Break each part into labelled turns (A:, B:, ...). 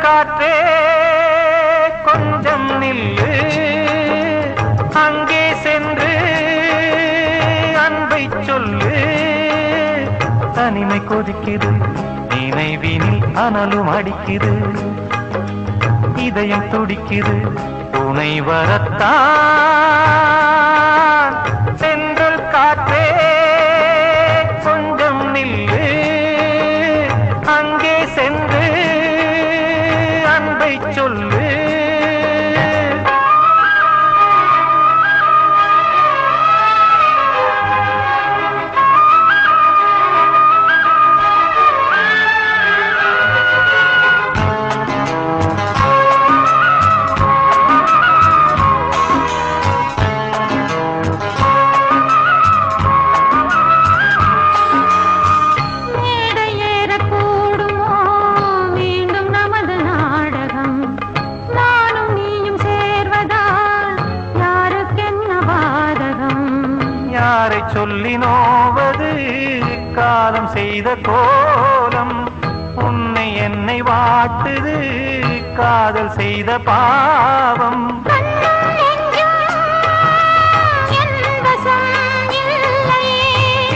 A: காற்றே கொஞ்சம் நில்லு, அங்கே சென்று அன்பை சொல்லு. தனிமை கொதிக்குது, நினைவினில் அனலும் அடிக்குது, இதயம் துடிக்குது துணை வரத்தான். சென்றல் காற்றே கொஞ்சம் நில்லு, அங்கே சென்று அன்பை சொல்லு. யாரை சொல்லி நோவது காலம் செய்த கோலம், உன்னை என்னை வாட்டுது காதல் செய்த பாவம்.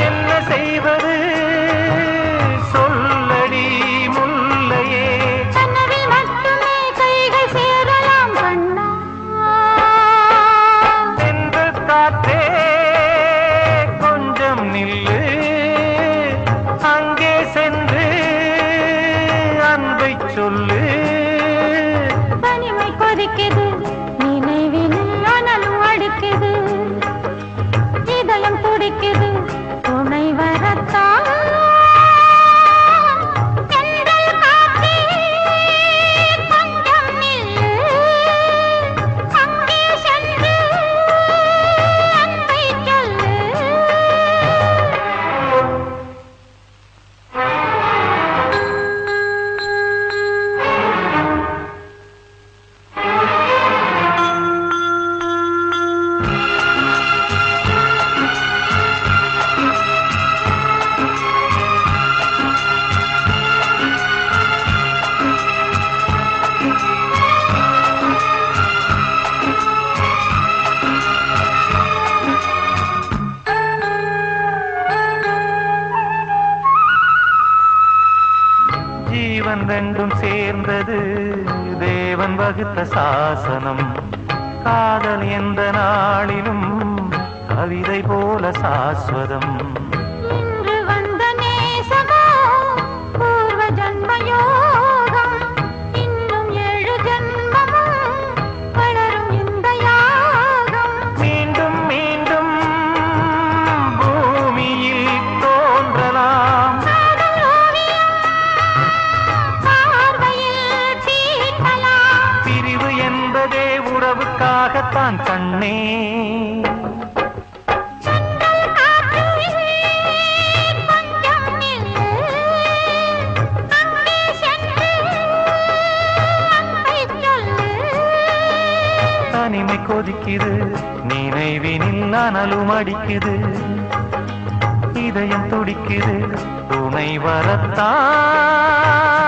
A: என்ன செய்வது சொல்லடி முல்லையே, என்று காற்றே நில்லு, அங்கே சென்று அன்பை சொல்லு.
B: தனிமை கொதிக்குது, நினைவினில் அனலும் அடிக்குது, இதயம் துடிக்குது துணை வரத்தான். ஜீவன் ரெண்டும் சேர்ந்தது தேவன் வகுத்த சாசனம். காதல் எந்த நாளிலும் கவிதை போல சாஸ்வதம். இன்று வந்த நேசமோ பூர்வ ஜன்மயோகம், இன்னும் 7 ஜன்மமும் வளரும் இந்த யாகம்.
A: மீண்டும் மீண்டும் பூமியில் தோன்றலாம், பிரிவு என்பதே உறவுக்காகத்தான் கண்ணே. தனிமை கொதிக்குது, நினைவினில் அனலும் அடிக்குது, இதயம் துடிக்குது துணை வரத்தான்.